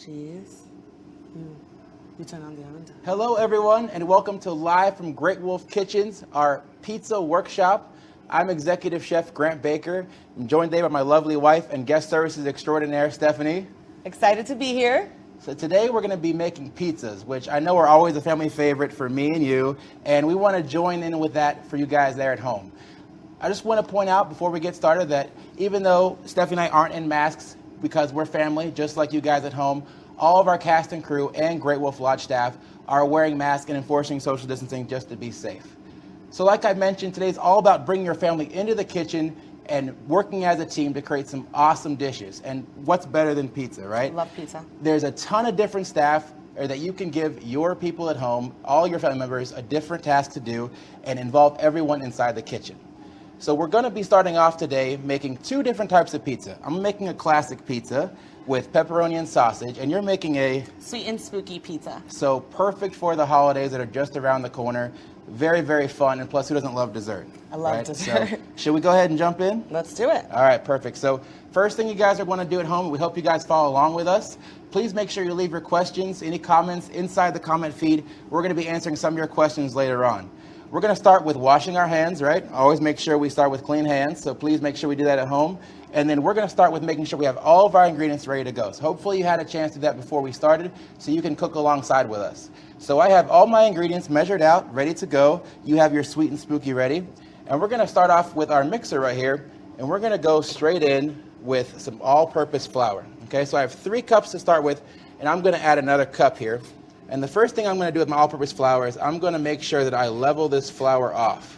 Cheese. You turn on the oven. Hello, everyone, and welcome to Live from Great Wolf Kitchens, our pizza workshop. I'm Executive Chef Grant Baker. I'm joined today by my lovely wife and guest services extraordinaire, Stephanie. Excited to be here. So today we're going to be making pizzas, which I know are always a family favorite for me and you, and we want to join in with that for you guys there at home. I just want to point out before we get started that even though Stephanie and I aren't in masks because we're family, just like you guys at home, all of our cast and crew and Great Wolf Lodge staff are wearing masks and enforcing social distancing just to be safe. So like I mentioned, today's all about bringing your family into the kitchen and working as a team to create some awesome dishes. And what's better than pizza, right? Love pizza. There's a ton of different staff that you can give your people at home, all your family members, a different task to do and involve everyone inside the kitchen. So we're going to be starting off today making two different types of pizza. I'm making a classic pizza with pepperoni and sausage, and you're making a sweet and spooky pizza. So perfect for the holidays that are just around the corner. Very, very fun, and plus, who doesn't love dessert? I love dessert. So, should we go ahead and jump in? Let's do it. All right, perfect. So first thing you guys are going to do at home, we hope you guys follow along with us. Please make sure you leave your questions, any comments inside the comment feed. We're going to be answering some of your questions later on. We're going to start with washing our hands, right? Always make sure we start with clean hands, so please make sure we do that at home. And then we're going to start with making sure we have all of our ingredients ready to go. So hopefully you had a chance to do that before we started, so you can cook alongside with us. So I have all my ingredients measured out, ready to go. You have your sweet and spooky ready. And we're going to start off with our mixer right here, and we're going to go straight in with some all-purpose flour. Okay, so I have 3 cups to start with, and I'm going to add another cup here. And the first thing I'm going to do with my all-purpose flour is I'm going to make sure that I level this flour off.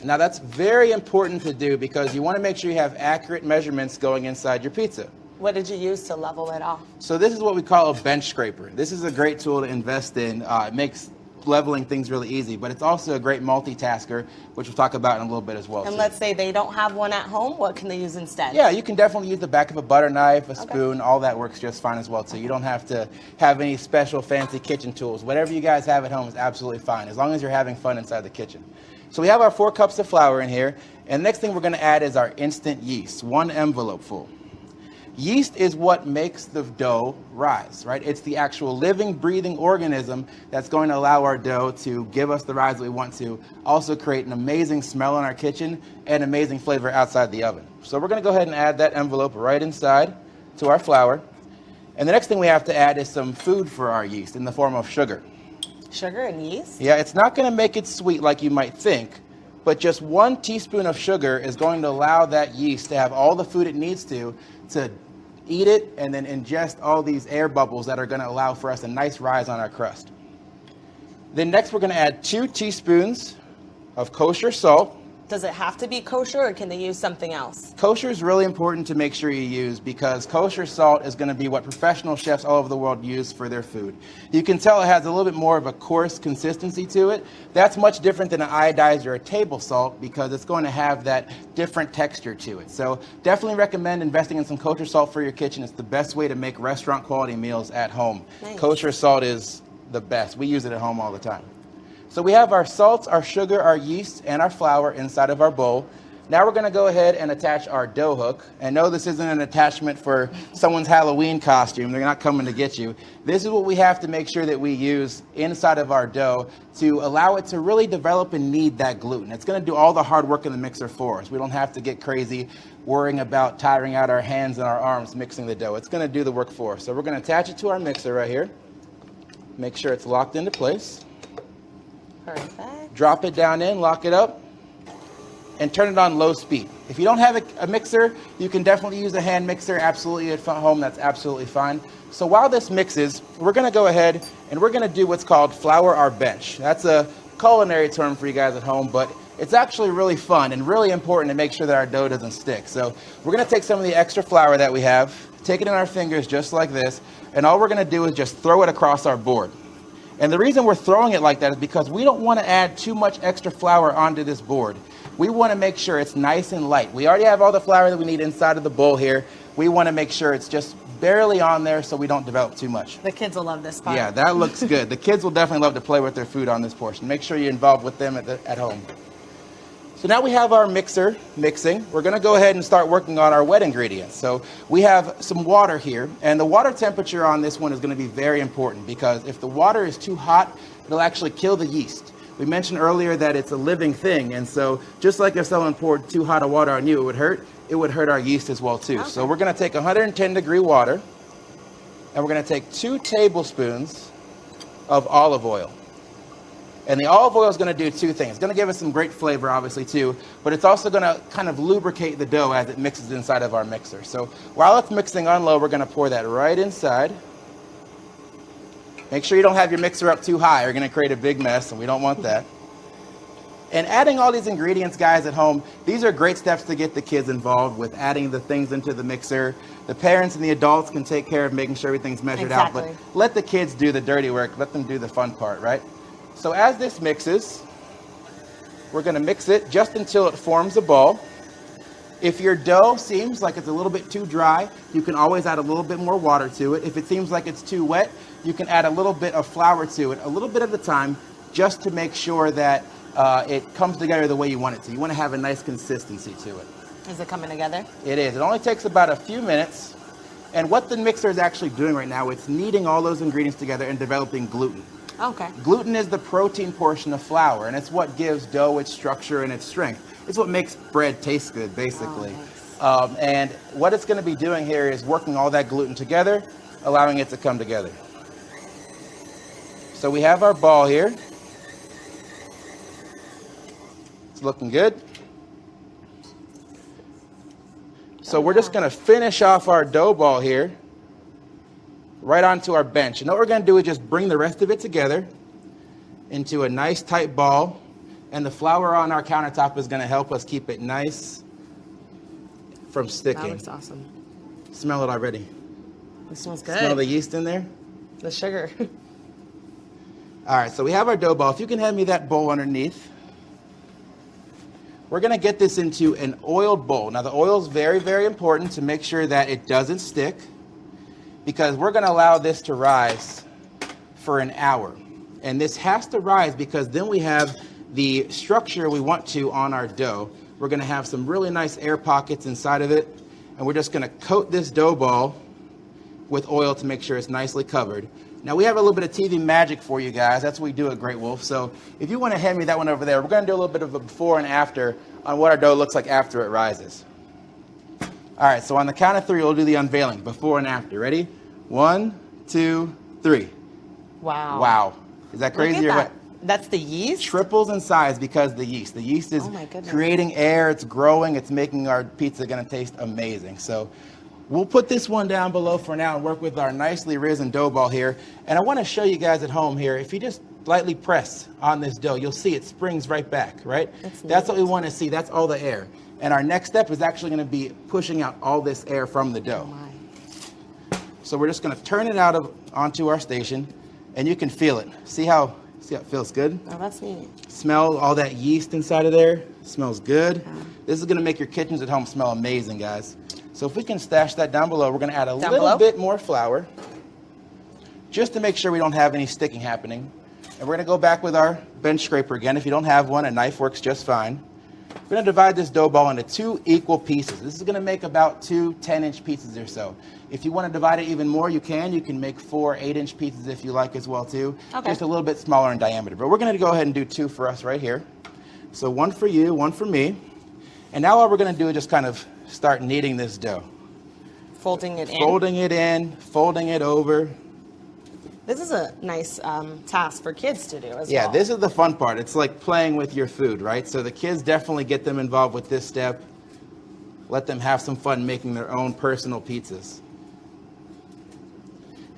Now that's very important to do because you want to make sure you have accurate measurements going inside your pizza. What did you use to level it off? So this is what we call a bench scraper. This is a great tool to invest in. It makes leveling things really easy, but it's also a great multitasker, which we'll talk about in a little bit as well. And too. let's say they don't have one at home, what can they use instead? Yeah, you can definitely use the back of a butter knife, a spoon, all that works just fine as well too. You don't have to have any special fancy kitchen tools. Whatever you guys have at home is absolutely fine, as long as you're having fun inside the kitchen. So we have our 4 cups of flour in here, and the next thing we're going to add is our instant yeast, 1 envelope full. Yeast is what makes the dough rise, right? It's the actual living, breathing organism that's going to allow our dough to give us the rise that we want to, also create an amazing smell in our kitchen and amazing flavor outside the oven. So we're going to go ahead and add that envelope right inside to our flour. And the next thing we have to add is some food for our yeast in the form of sugar. Sugar and yeast? Yeah, it's not going to make it sweet like you might think, but just 1 teaspoon of sugar is going to allow that yeast to have all the food it needs to eat it and then ingest all these air bubbles that are going to allow for us a nice rise on our crust. Then next we're going to add 2 teaspoons of kosher salt. Does it have to be kosher or can they use something else? Kosher is really important to make sure you use because kosher salt is going to be what professional chefs all over the world use for their food. You can tell it has a little bit more of a coarse consistency to it. That's much different than an iodized or a table salt because it's going to have that different texture to it. So definitely recommend investing in some kosher salt for your kitchen. It's the best way to make restaurant quality meals at home. Nice. Kosher salt is the best. We use it at home all the time. So we have our salts, our sugar, our yeast, and our flour inside of our bowl. Now we're going to go ahead and attach our dough hook. And no, this isn't an attachment for someone's Halloween costume. They're not coming to get you. This is what we have to make sure that we use inside of our dough to allow it to really develop and knead that gluten. It's going to do all the hard work in the mixer for us. We don't have to get crazy worrying about tiring out our hands and our arms mixing the dough. It's going to do the work for us. So we're going to attach it to our mixer right here. Make sure it's locked into place. Perfect. Drop it down in, lock it up, and turn it on low speed. If you don't have a mixer, you can definitely use a hand mixer absolutely at home. That's absolutely fine. So while this mixes, we're going to go ahead and we're going to do what's called flour our bench. That's a culinary term for you guys at home, but it's actually really fun and really important to make sure that our dough doesn't stick. So we're going to take some of the extra flour that we have, take it in our fingers just like this, and all we're going to do is just throw it across our board. And the reason we're throwing it like that is because we don't want to add too much extra flour onto this board. We want to make sure it's nice and light. We already have all the flour that we need inside of the bowl here. We want to make sure it's just barely on there so we don't develop too much. The kids will love this part. Yeah, that looks good. The kids will definitely love to play with their food on this portion. Make sure you're involved with them at home. So So now we have our mixer mixing. We're gonna go ahead and start working on our wet ingredients. So we have some water here, and the water temperature on this one is gonna be very important because if the water is too hot, it'll actually kill the yeast. We mentioned earlier that it's a living thing, and so just like if someone poured too hot of water on you, it would hurt our yeast as well too. Okay. So we're gonna take 110-degree water, and we're gonna take 2 tablespoons of olive oil. And the olive oil is going to do 2 things. It's going to give us some great flavor, obviously, too, but it's also going to kind of lubricate the dough as it mixes inside of our mixer. So while it's mixing on low, we're going to pour that right inside. Make sure you don't have your mixer up too high. You're going to create a big mess, and we don't want that. And adding all these ingredients, guys, at home, these are great steps to get the kids involved with adding the things into the mixer. The parents and the adults can take care of making sure everything's measured out, but let the kids do the dirty work. Let them do the fun part, right? So as this mixes, we're going to mix it just until it forms a ball. If your dough seems like it's a little bit too dry, you can always add a little bit more water to it. If it seems like it's too wet, you can add a little bit of flour to it, a little bit at a time, just to make sure that it comes together the way you want it to. You want to have a nice consistency to it. Is it coming together? It is. It only takes about a few minutes. And what the mixer is actually doing right now, it's kneading all those ingredients together and developing gluten. Okay. Gluten is the protein portion of flour, and it's what gives dough its structure and its strength. It's what makes bread taste good, basically. Oh, nice. And what it's going to be doing here is working all that gluten together, allowing it to come together. So we have our ball here. It's looking good. So we're just going to finish off our dough ball here, right onto our bench. And what we're going to do is just bring the rest of it together into a nice tight ball. And the flour on our countertop is going to help us keep it nice from sticking. That looks awesome. Smell it already. It smells good. Smell the yeast in there? The sugar. All right, so we have our dough ball. If you can hand me that bowl underneath. We're going to get this into an oiled bowl. Now the oil is very, very important to make sure that it doesn't stick, because we're going to allow this to rise for an hour. And this has to rise because then we have the structure we want to on our dough. We're going to have some really nice air pockets inside of it. And we're just going to coat this dough ball with oil to make sure it's nicely covered. Now we have a little bit of TV magic for you guys. That's what we do at Great Wolf. So if you want to hand me that one over there, we're going to do a little bit of a before and after on what our dough looks like after it rises. All right, so on the count of 3, we'll do the unveiling, before and after. Ready? 1, 2, 3. Wow. Wow. Is that crazy? Look at that. That's the yeast? Triples in size because the yeast. The yeast is creating air, it's growing, it's making our pizza going to taste amazing. So we'll put this one down below for now and work with our nicely risen dough ball here. And I want to show you guys at home here, if you just lightly press on this dough, you'll see it springs right back, right? That's what we want to see. That's all the air. And our next step is actually going to be pushing out all this air from the dough. So we're just going to turn it out onto our station, and you can feel it. See how it feels good? Oh, that's neat. Smell all that yeast inside of there. Smells good. Yeah. This is going to make your kitchens at home smell amazing, guys. So if we can stash that down below, we're going to add a little bit more flour just to make sure we don't have any sticking happening. And we're going to go back with our bench scraper again. If you don't have one, a knife works just fine. We're going to divide this dough ball into 2 equal pieces. This is going to make about 2 10-inch pieces or so. If you want to divide it even more, you can. You can make 4 8-inch pieces if you like as well too. Okay. Just a little bit smaller in diameter. But we're going to go ahead and do 2 for us right here. So 1 for you, 1 for me. And now all we're going to do is just kind of start kneading this dough. Folding it in. Folding it in, folding it over. This is a nice task for kids to do as well. Yeah, this is the fun part. It's like playing with your food, right? So the kids, definitely get them involved with this step. Let them have some fun making their own personal pizzas.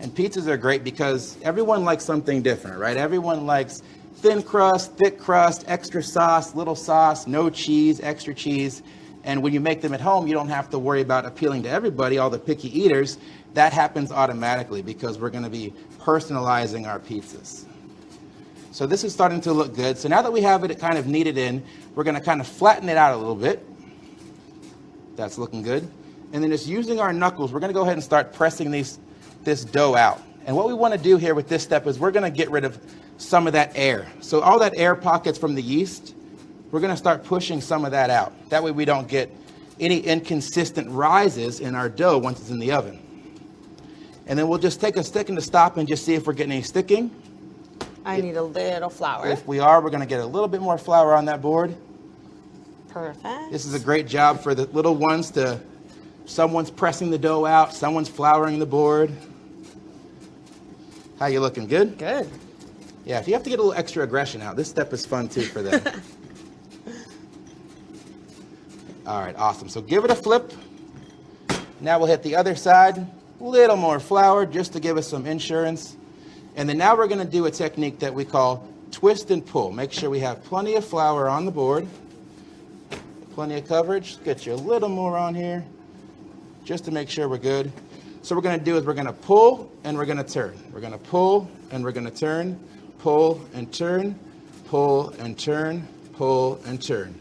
And pizzas are great because everyone likes something different, right? Everyone likes thin crust, thick crust, extra sauce, little sauce, no cheese, extra cheese. And when you make them at home, you don't have to worry about appealing to everybody, all the picky eaters. That happens automatically because we're going to be personalizing our pizzas. So this is starting to look good. So now that we have it kind of kneaded in, we're going to kind of flatten it out a little bit. That's looking good. And then just using our knuckles, we're going to go ahead and start pressing this dough out. And what we want to do here with this step is we're going to get rid of some of that air. So all that air pockets from the yeast, we're going to start pushing some of that out. That way we don't get any inconsistent rises in our dough once it's in the oven. And then we'll just take a second to stop and just see if we're getting any sticking. I need a little flour. If we are, we're going to get a little bit more flour on that board. Perfect. This is a great job for the little ones to, someone's pressing the dough out, someone's flouring the board. How you looking? Good? Good. Yeah, if you have to get a little extra aggression out, this step is fun too for them. All right, awesome. So give it a flip. Now we'll hit the other side. A little more flour just to give us some insurance. And then now we're going to do a technique that we call twist and pull. Make sure we have plenty of flour on the board. Plenty of coverage. Get you a little more on here just to make sure we're good. So what we're going to do is we're going to pull and we're going to turn. We're going to pull and we're going to turn. Pull and turn. Pull and turn. Pull and turn.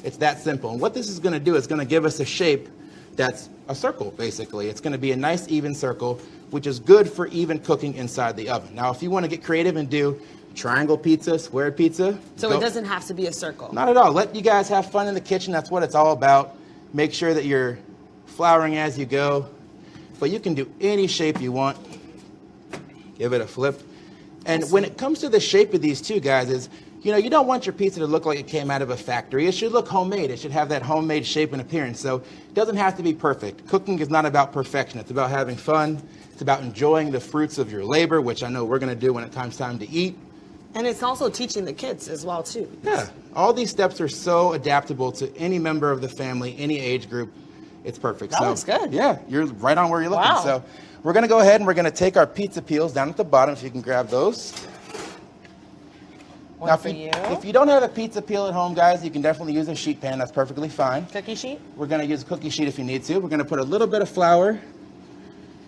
It's that simple. And what this is going to do is going to give us a shape that's a circle, basically. It's going to be a nice even circle, which is good for even cooking inside the oven. Now, if you want to get creative and do triangle pizza, square pizza. So it doesn't have to be a circle. Not at all. Let you guys have fun in the kitchen. That's what it's all about. Make sure that you're flouring as you go. But you can do any shape you want. Give it a flip. And when it comes to the shape of these two, guys, is, you know, you don't want your pizza to look like it came out of a factory. It should look homemade. It should have that homemade shape and appearance. So it doesn't have to be perfect. Cooking is not about perfection. It's about having fun. It's about enjoying the fruits of your labor, which I know we're going to do when it comes time to eat. And it's also teaching the kids as well, too. Yeah. All these steps are so adaptable to any member of the family, any age group. It's perfect. That looks good. Yeah, you're right on where you're looking. Wow. So we're going to go ahead and we're going to take our pizza peels down at the bottom, if you can grab those. One now, for you. If you don't have a pizza peel at home, guys, you can definitely use a sheet pan. That's perfectly fine. Cookie sheet? We're going to use a cookie sheet if you need to. We're going to put a little bit of flour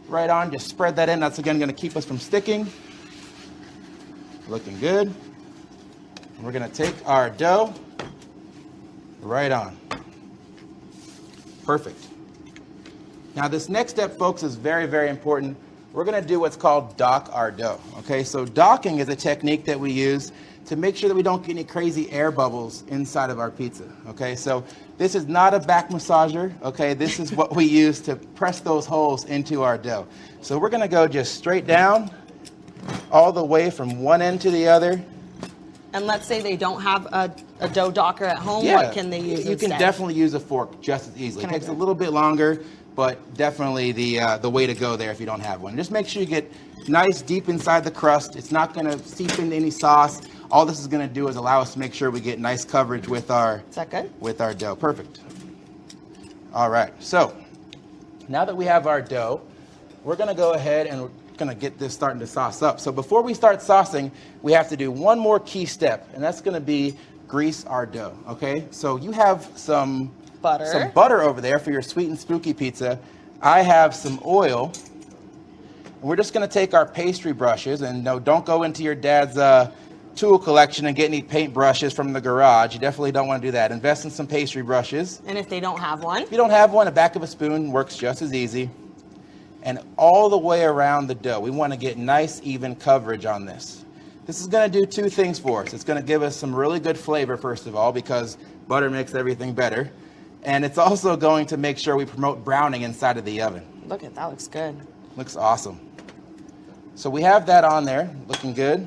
right on. Just spread that in. That's, again, going to keep us from sticking. Looking good. We're going to take our dough right on. Perfect. Now, this next step, folks, is very, very important. We're going to do what's called dock our dough. Okay, so docking is a technique that we use to make sure that we don't get any crazy air bubbles inside of our pizza. Okay, so this is not a back massager. Okay, this is what we use to press those holes into our dough. So we're going to go just straight down, all the way from one end to the other. And let's say they don't have a dough docker at home. Yeah, What can they use you instead? can definitely use a fork just as easily. It takes a little bit longer, but definitely the way to go there if you don't have one. Just make sure you get nice deep inside the crust. It's not going to seep into any sauce. All this is going to do is allow us to make sure we get nice coverage with our Is that good? with our dough. Perfect. All right. So now that we have our dough, we're going to go ahead and we're going to get this starting to sauce up. So before we start saucing, we have to do one more key step, and that's going to be grease our dough. Okay. So you have some butter over there for your sweet and spooky pizza. I have some oil. And we're just going to take our pastry brushes, and no, don't go into your dad's tool collection and get any paint brushes from the garage. You definitely don't want to do that. Invest in some pastry brushes. And if they don't have one? If you don't have one, the back of a spoon works just as easy. And all the way around the dough, we want to get nice, even coverage on this. This is going to do two things for us. It's going to give us some really good flavor, first of all, because butter makes everything better. And it's also going to make sure we promote browning inside of the oven. Look at that, looks good. Looks awesome. So we have that on there, looking good.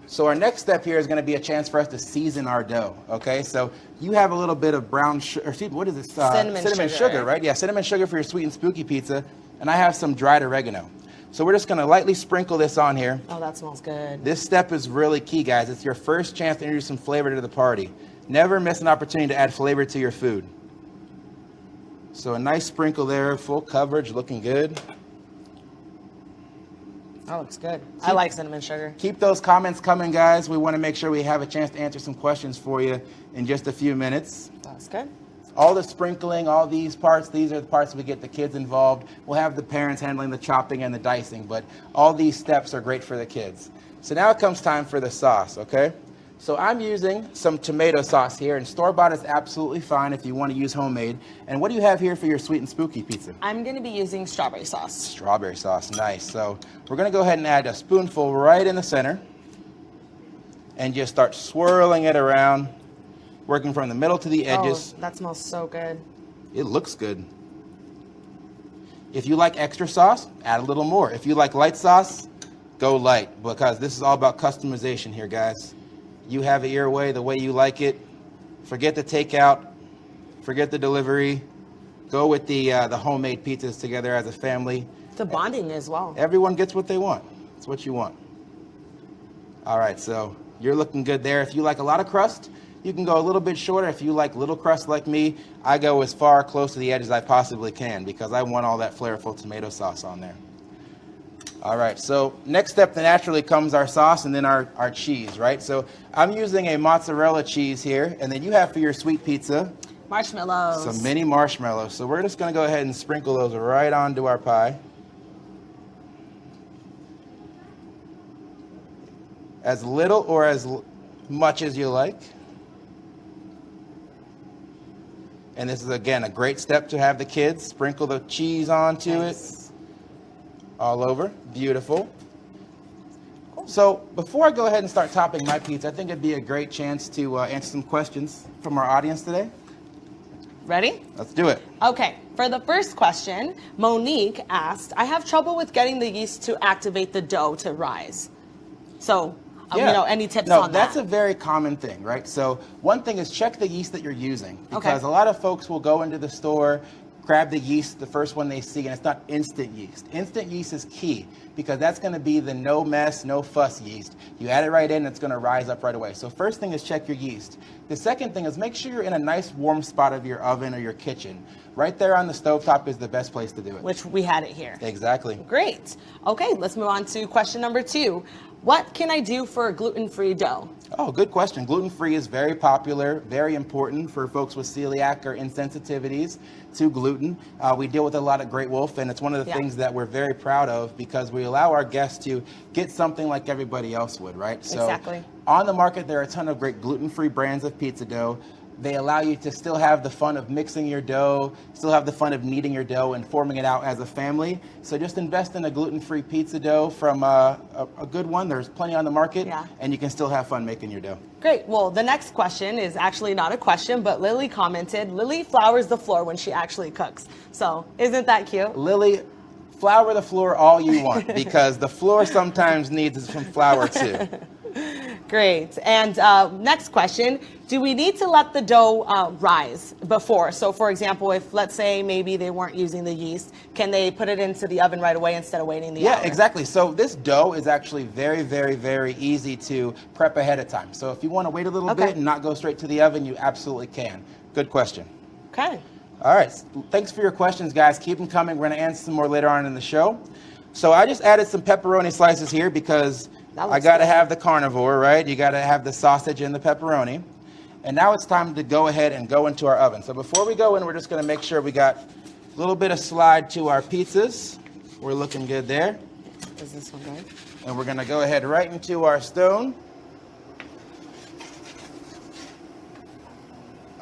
So our next step here is going to be a chance for us to season our dough. Okay, so you have a little bit of brown sugar, what is this? Cinnamon sugar, right? Yeah, cinnamon sugar for your sweet and spooky pizza. And I have some dried oregano. So we're just going to lightly sprinkle this on here. Oh, that smells good. This step is really key, guys. It's your first chance to introduce some flavor to the party. Never miss an opportunity to add flavor to your food. So a nice sprinkle there, full coverage, looking good. That looks good. I like cinnamon sugar. Keep those comments coming, guys. We want to make sure we have a chance to answer some questions for you in just a few minutes. That's good. All the sprinkling, all these parts, these are the parts we get the kids involved. We'll have the parents handling the chopping and the dicing, but all these steps are great for the kids. So now it comes time for the sauce, okay? So I'm using some tomato sauce here, and store-bought is absolutely fine if you want to use homemade. And what do you have here for your sweet and spooky pizza? I'm going to be using strawberry sauce. Strawberry sauce, nice. So we're going to go ahead and add a spoonful right in the center. and just start swirling it around, working from the middle to the edges. Oh, that smells so good. It looks good. If you like extra sauce, add a little more. If you like light sauce, go light, because this is all about customization here, guys. You have it your way, the way you like it. Forget the takeout, forget the delivery. Go with the homemade pizzas together as a family. It's a bonding as well. Everyone gets what they want. It's what you want. All right, so you're looking good there. If you like a lot of crust, you can go a little bit shorter. If you like little crust like me, I go as far close to the edge as I possibly can because I want all that flavorful tomato sauce on there. All right, so next step naturally comes our sauce and then our cheese, right? So I'm using a mozzarella cheese here, and then you have for your sweet pizza Marshmallows. some mini marshmallows. So we're just gonna go ahead and sprinkle those right onto our pie. As little or as much as you like. And this is, again, a great step to have the kids sprinkle the cheese onto it. All over. Beautiful. Cool. So before I go ahead and start topping my pizza, I think it'd be a great chance to answer some questions from our audience today. Ready? Let's do it. Okay, for the first question, Monique asked, I have trouble with getting the yeast to activate the dough to rise. So, you know, any tips on that? That's a very common thing, right? So one thing is check the yeast that you're using, because a lot of folks will go into the store, grab the yeast, the first one they see, and it's not instant yeast. Instant yeast is key because that's going to be the no mess, no fuss yeast. You add it right in, it's going to rise up right away. So first thing is check your yeast. The second thing is make sure you're in a nice warm spot of your oven or your kitchen. Right there on the stovetop is the best place to do it. Which we had it here. Exactly. Great. Okay, let's move on to question number 2. What can I do for a gluten-free dough? Oh, good question. Gluten-free is very popular, very important for folks with celiac or insensitivities to gluten. We deal with a lot at Great Wolf, and it's one of the things that we're very proud of because we allow our guests to get something like everybody else would, right? So exactly. On the market, there are a ton of great gluten-free brands of pizza dough. They allow you to still have the fun of mixing your dough, still have the fun of kneading your dough and forming it out as a family. So just invest in a gluten-free pizza dough from a good one. There's plenty on the market, and you can still have fun making your dough. Great. Well, the next question is actually not a question, but Lily commented, Lily flours the floor when she actually cooks. So isn't that cute? Lily, flour the floor all you want because the floor sometimes needs some flour too. Great. And next question, do we need to let the dough rise before? So for example, if let's say maybe they weren't using the yeast, can they put it into the oven right away instead of waiting the hour? Yeah, exactly. So this dough is actually very, very, very easy to prep ahead of time. So if you want to wait a little bit and not go straight to the oven, you absolutely can. Good question. Okay. All right. Thanks for your questions, guys. Keep them coming. We're going to answer some more later on in the show. So I just added some pepperoni slices here because I got to have the carnivore, right? You got to have the sausage and the pepperoni. And now it's time to go ahead and go into our oven. So before we go in, we're just going to make sure we got a little bit of slide to our pizzas. We're looking good there. Is this one good? And we're going to go ahead right into our stone.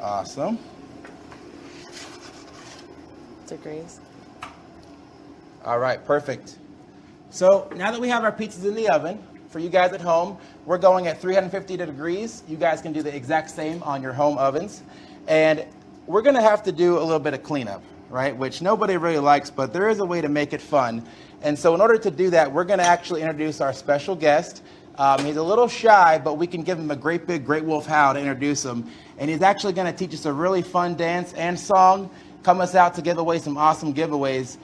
Awesome. Degrees. All right, perfect. So now that we have our pizzas in the oven, for you guys at home, we're going at 350 degrees. You guys can do the exact same on your home ovens. And we're gonna have to do a little bit of cleanup, right? Which nobody really likes, but there is a way to make it fun. And so in order to do that, we're gonna actually introduce our special guest. He's a little shy, but we can give him a great big Great Wolf Howl to introduce him. And he's actually gonna teach us a really fun dance and song, come us out to give away some awesome giveaways.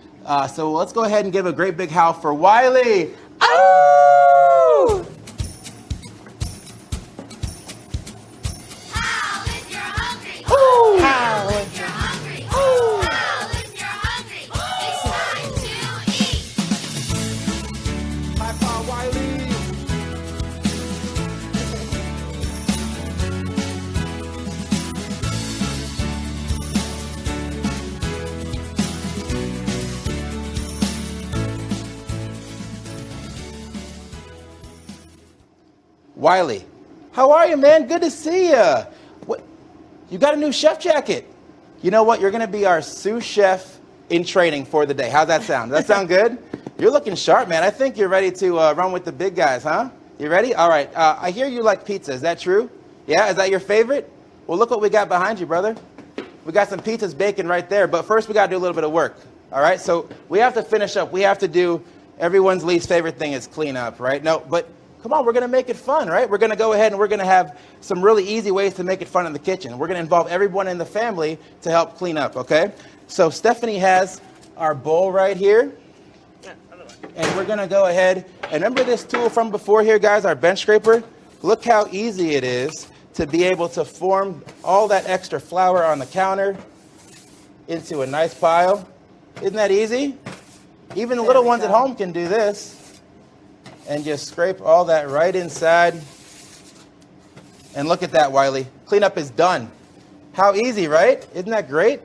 So let's go ahead and give a great big howl for Wiley. Oh! Howl if you're hungry. Howl. Howl if you're hungry. Howl if you're hungry. It's time to eat. High five, Wiley. Wiley, how are you, man? Good to see you. What? You got a new chef jacket. You know what? You're going to be our sous chef in training for the day. How's that sound? Does that sound good? You're looking sharp, man. I think you're ready to run with the big guys, huh? You ready? All right. I hear you like pizza. Is that true? Yeah? Is that your favorite? Well, look what we got behind you, brother. We got some pizzas baking right there. But first, we got to do a little bit of work. All right? So we have to finish up. We have to do everyone's least favorite thing is clean up, right? No, but come on. We're going to make it fun, right? We're going to go ahead and we're going to have some really easy ways to make it fun in the kitchen. We're going to involve everyone in the family to help clean up, okay? So Stephanie has our bowl right here. And we're going to go ahead. And remember this tool from before here, guys, our bench scraper? Look how easy it is to be able to form all that extra flour on the counter into a nice pile. Isn't that easy? Even the little ones at home can do this. And just scrape all that right inside. And look at that, Wiley. Cleanup is done. How easy, right? Isn't that great?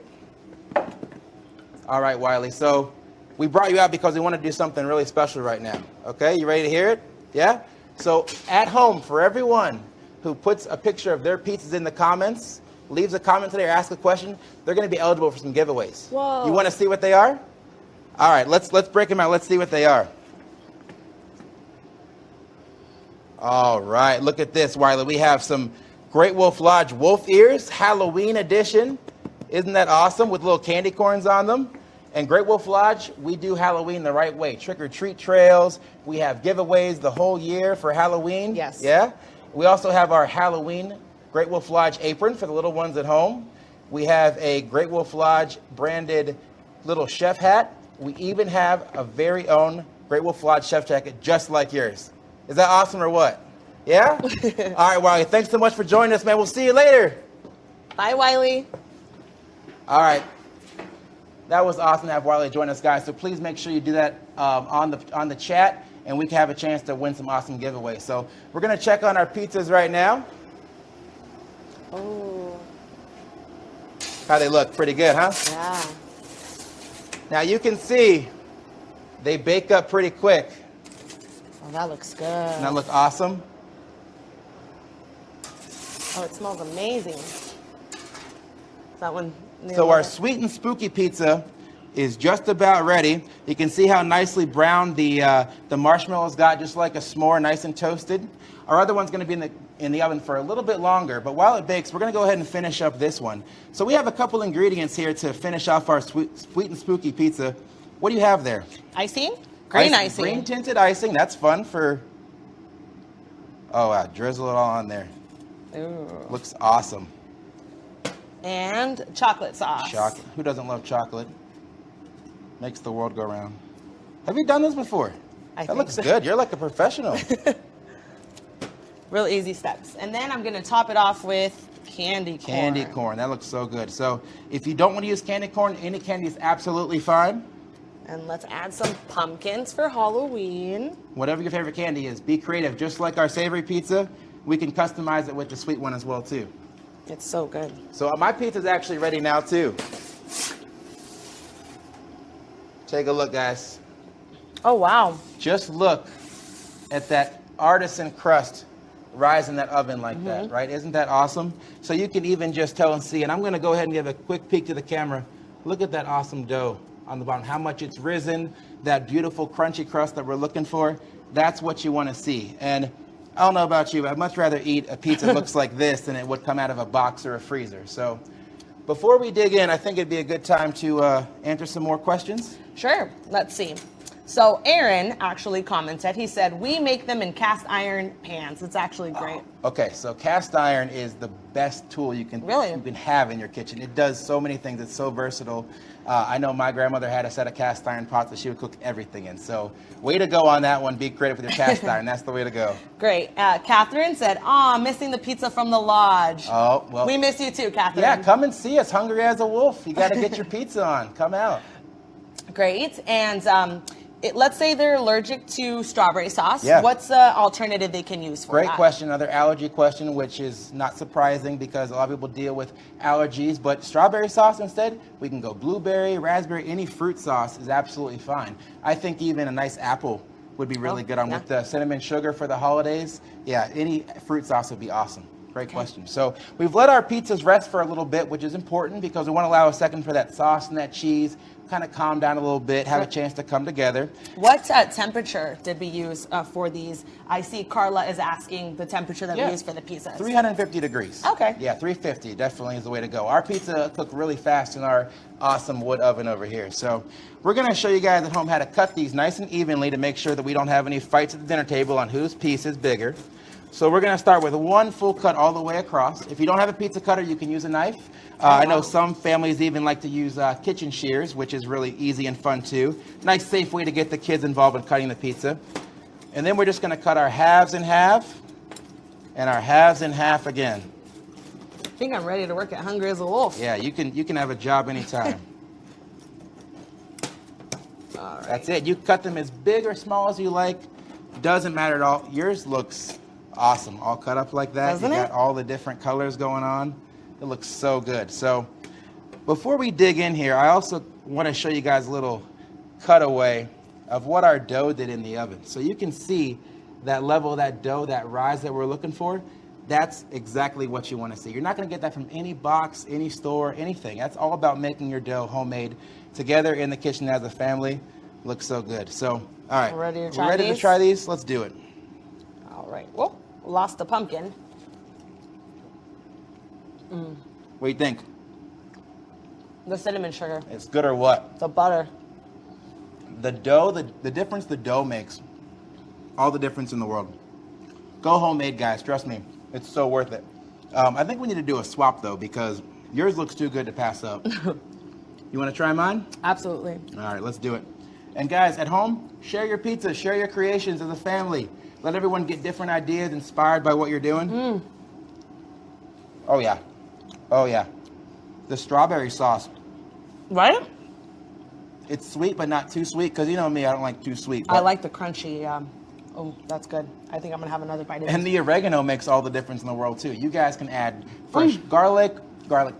All right, Wiley. So we brought you out because we want to do something really special right now. Okay, you ready to hear it? Yeah? So at home, for everyone who puts a picture of their pizzas in the comments, leaves a comment today or asks a question, they're going to be eligible for some giveaways. Whoa. You want to see what they are? All right, let's break them out. Let's see what they are. All right, look at this, Wiley. We have some Great Wolf Lodge wolf ears, Halloween edition. Isn't that awesome, with little candy corns on them? And Great Wolf Lodge, we do Halloween the right way. Trick-or-treat trails. We have giveaways the whole year for Halloween. Yes. Yeah? We also have our Halloween Great Wolf Lodge apron for the little ones at home. We have a Great Wolf Lodge branded little chef hat. We even have a very own Great Wolf Lodge chef jacket just like yours. Is that awesome or what? Yeah? All right, Wiley. Thanks so much for joining us, man. We'll see you later. Bye, Wiley. All right. That was awesome to have Wiley join us, guys. So please make sure you do that on the chat, and we can have a chance to win some awesome giveaways. So we're going to check on our pizzas right now. Oh. How they look? Pretty good, huh? Yeah. Now you can see they bake up pretty quick. Oh, that looks good. Doesn't that look awesome? Oh, it smells amazing. Is that one? So our sweet and spooky pizza is just about ready. You can see how nicely brown the marshmallows got, just like a s'more, nice and toasted. Our other one's going to be in the oven for a little bit longer, but while it bakes, we're going to go ahead and finish up this one. So we have a couple ingredients here to finish off our sweet and spooky pizza. What do you have there? Icing? Green icing. Green tinted icing. That's fun for. Oh wow! Drizzle it all on there. Ooh. Looks awesome. And chocolate sauce. Chocolate. Who doesn't love chocolate? Makes the world go round. Have you done this before? That looks so. good. You're like a professional. Real easy steps. And then I'm going to top it off with candy corn. Candy corn. That looks so good. So if you don't want to use candy corn, any candy is absolutely fine. And let's add some pumpkins for Halloween. Whatever your favorite candy is, be creative. Just like our savory pizza, we can customize it with the sweet one as well too. It's so good. So my pizza's actually ready now too. Take a look, guys. Oh, wow. Just look at that artisan crust rise in that oven like that, right? Isn't that awesome? So you can even just tell and see. And I'm going to go ahead and give a quick peek to the camera. Look at that awesome dough on the bottom. How much it's risen, that beautiful crunchy crust that we're looking for. That's what you want to see. And I don't know about you, but I'd much rather eat a pizza that looks like this than it would come out of a box or a freezer. So before we dig in, I think it'd be a good time to answer some more questions. Sure. Let's see. So Aaron actually commented. He said, we make them in cast iron pans. It's actually great. Okay, so cast iron is the best tool you can have in your kitchen. It does so many things. It's so versatile. I know my grandmother had a set of cast iron pots that she would cook everything in. So way to go on that one. Be creative with your cast iron. That's the way to go. Great. Catherine said, missing the pizza from the lodge. Oh, well. We miss you too, Catherine. Yeah, come and see us. Hungry as a wolf. You got to get your pizza on. Come out. Great. And let's say they're allergic to strawberry sauce. Yeah. What's the alternative they can use for that? Great question. Another allergy question, which is not surprising because a lot of people deal with allergies. But strawberry sauce instead, we can go blueberry, raspberry, any fruit sauce is absolutely fine. I think even a nice apple would be really good on with the cinnamon sugar for the holidays. Yeah, any fruit sauce would be awesome. Great question. So we've let our pizzas rest for a little bit, which is important because we want to allow a second for that sauce and that cheese kind of calm down a little bit, have a chance to come together. What temperature did we use for these? I see Carla is asking the temperature that we use for the pizzas. 350 degrees. Okay. Yeah, 350 definitely is the way to go. Our pizza cooked really fast in our awesome wood oven over here. So we're going to show you guys at home how to cut these nice and evenly to make sure that we don't have any fights at the dinner table on whose piece is bigger. So we're going to start with one full cut all the way across. If you don't have a pizza cutter, you can use a knife. I know some families even like to use kitchen shears, which is really easy and fun too. Nice, safe way to get the kids involved in cutting the pizza. And then we're just going to cut our halves in half and our halves in half again. I think I'm ready to work at Hungry as a Wolf. Yeah, you can have a job anytime. All right. That's it. You cut them as big or small as you like. Doesn't matter at all. Yours looks awesome, all cut up like that. Doesn't you it? got all the different colors going on. It looks so good. So before we dig in here, I also want to show you guys a little cutaway of what our dough did in the oven. So you can see that level of that dough, that rise that we're looking for. That's exactly what you want to see. You're not going to get that from any box, any store, anything. That's all about making your dough homemade together in the kitchen as a family. Looks so good. So, all right. Ready to We're try ready these? to try these? Let's do it. All right. Whoa, lost the pumpkin. What do you think? The cinnamon sugar. It's good or what? The butter. The dough, the difference the dough makes, all the difference in the world. Go homemade, guys. Trust me. It's so worth it. I think we need to do a swap, though, because yours looks too good to pass up. You want to try mine? Absolutely. All right, let's do it. And guys, at home, share your pizza, share your creations as a family. Let everyone get different ideas inspired by what you're doing. Oh, yeah. Oh, yeah. The strawberry sauce. Right? It's sweet, but not too sweet, because you know me, I don't like too sweet. I but- like the crunchy. Oh, that's good. I think I'm going to have another bite of it. And the oregano makes all the difference in the world, too. You guys can add fresh garlic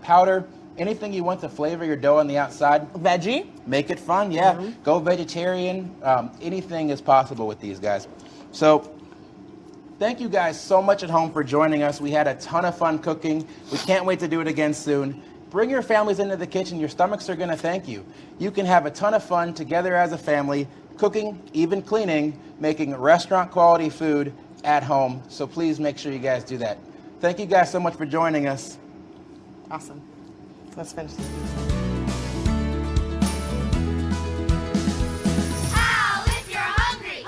powder, anything you want to flavor your dough on the outside. Veggie. Make it fun, yeah. Go vegetarian. Anything is possible with these guys. So thank you guys so much at home for joining us. We had a ton of fun cooking. We can't wait to do it again soon. Bring your families into the kitchen. Your stomachs are going to thank you. You can have a ton of fun together as a family, cooking, even cleaning, making restaurant quality food at home. So please make sure you guys do that. Thank you guys so much for joining us. Awesome. Let's finish this pizza.